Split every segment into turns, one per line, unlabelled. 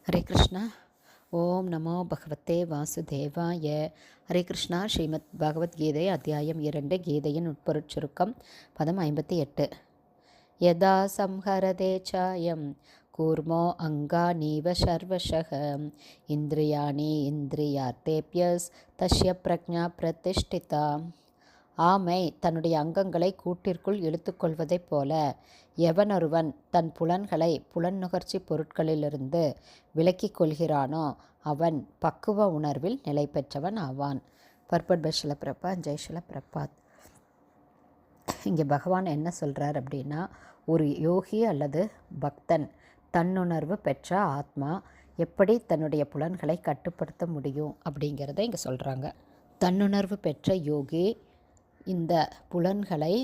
ஹரே கிருஷ்ணா. ஓம் நமோ பகவத்தே வாசுதேவாய. ஹரே கிருஷ்ணா. ஸ்ரீமத் பகவத்கீதை அத்தியாயம் 2. கீதையின் உட்பொருட்சுருக்கம். பதம் 58. யதா சம்ஹரதே சாயம் கூர்மோ அங்கானீவ சர்வஷக இந்திரியாணி இந்திரியார்த்தேப்யஸ் தஸ்ய பிரக்ஞா பிரதிஷ்டிதா. ஆமை தன்னுடைய அங்கங்களை கூட்டிற்குள் இழுத்துக்கொள்வதைப் போல எவனொருவன் தன் புலன்களை புலன்-நுகர்ச்சி பொருட்களிலிருந்து விலக்கிக் கொள்கிறானோ அவன் பக்குவ உணர்வில் நிலை பெற்றவன் ஆவான். Purport by Srila Prabhupad. ஜெய் ஸ்ரீல பிரபாத். இங்கே பகவான் என்ன சொல்கிறார் அப்படின்னா, ஒரு யோகி அல்லது பக்தன் தன்னுணர்வு பெற்ற ஆத்மா எப்படி தன்னுடைய புலன்களை கட்டுப்படுத்த முடியும் அப்படிங்கிறத இங்கே சொல்கிறாங்க. தன்னுணர்வு பெற்ற யோகி இந்த புலன்களை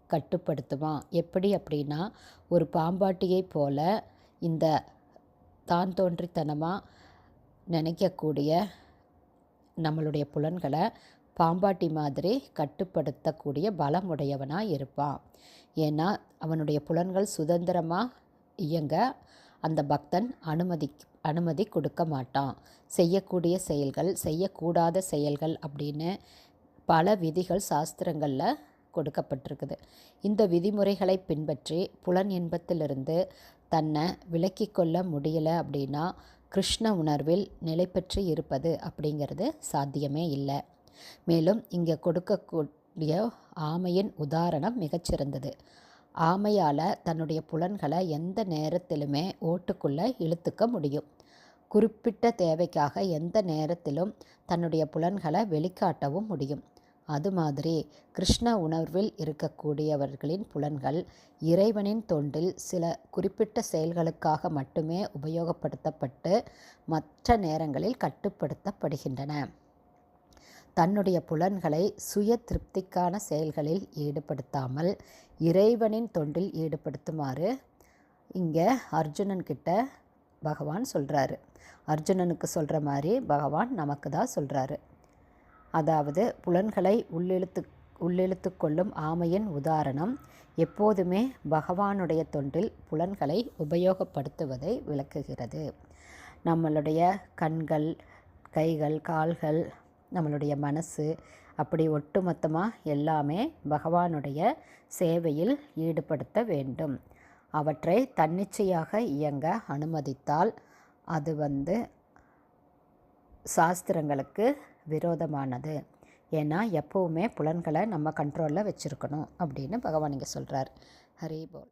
கட்டுப்படுத்துவான். எப்படி அப்படின்னா, ஒரு பாம்பாட்டியைப் போல இந்த தான் தோன்றித்தனமாக நினைக்கக்கூடிய நம்மளுடைய புலன்களை பாம்பாட்டி மாதிரி கட்டுப்படுத்தக்கூடிய பலமுடையவனாக இருப்பான். ஏன்னா அவனுடைய புலன்கள் சுதந்திரமாக இயங்க அந்த பக்தன் அனுமதி கொடுக்க மாட்டான். செய்யக்கூடிய செயல்கள், செய்யக்கூடாத செயல்கள் அப்படின்னு பல விதிகள் சாஸ்திரங்களில் கொடுக்கப்பட்டிருக்குது. இந்த விதிமுறைகளை பின்பற்றி புலன் இன்பத்திலிருந்து தன்னை விலக்கி கொள்ள முடியலை அப்படின்னா கிருஷ்ண உணர்வில் நிலை பெற்று இருப்பது அப்படிங்கிறது சாத்தியமே இல்லை. மேலும் இங்கே கொடுக்கக்கூடிய ஆமையின் உதாரணம் மிகச்சிறந்தது. ஆமையால் தன்னுடைய புலன்களை எந்த நேரத்திலுமே ஓட்டுக்குள்ளே இழுத்துக்க முடியும். குறிப்பிட்ட தேவைக்காக எந்த நேரத்திலும் தன்னுடைய புலன்களை வெளிக்காட்டவும் முடியும். அது மாதிரி கிருஷ்ண உணர்வில் இருக்கக்கூடியவர்களின் புலன்கள் இறைவனின் தொண்டில் சில குறிப்பிட்ட செயல்களுக்காக மட்டுமே உபயோகப்படுத்தப்பட்டு மற்ற நேரங்களில் கட்டுப்படுத்தப்படுகின்றன. தன்னுடைய புலன்களை சுய திருப்திக்கான செயல்களில் ஈடுபடுத்தாமல் இறைவனின் தொண்டில் ஈடுபடுத்துமாறு இங்கே அர்ஜுனன்கிட்ட பகவான் சொல்கிறாரு. அர்ஜுனனுக்கு சொல்கிற மாதிரி பகவான் நமக்கு தான் சொல்கிறாரு. அதாவது புலன்களை உள்ளிழுத்து கொள்ளும் ஆமையின் உதாரணம் எப்போதுமே பகவானுடைய தொண்டில் புலன்களை உபயோகப்படுத்துவதை விளக்குகிறது. நம்மளுடைய கண்கள், கைகள், கால்கள், நம்மளுடைய மனசு அப்படி ஒட்டுமொத்தமாக எல்லாமே பகவானுடைய சேவையில் ஈடுபடுத்த வேண்டும். அவற்றை தன்னிச்சையாக இயங்க அனுமதித்தால் அது சாஸ்திரங்களுக்கு விரோதமானது. ஏன்னா எப்போவுமே புலன்களை நம்ம கண்ட்ரோலில் வச்சுருக்கணும் அப்படின்னு பகவான் இங்கே சொல்கிறார். ஹரி போல்.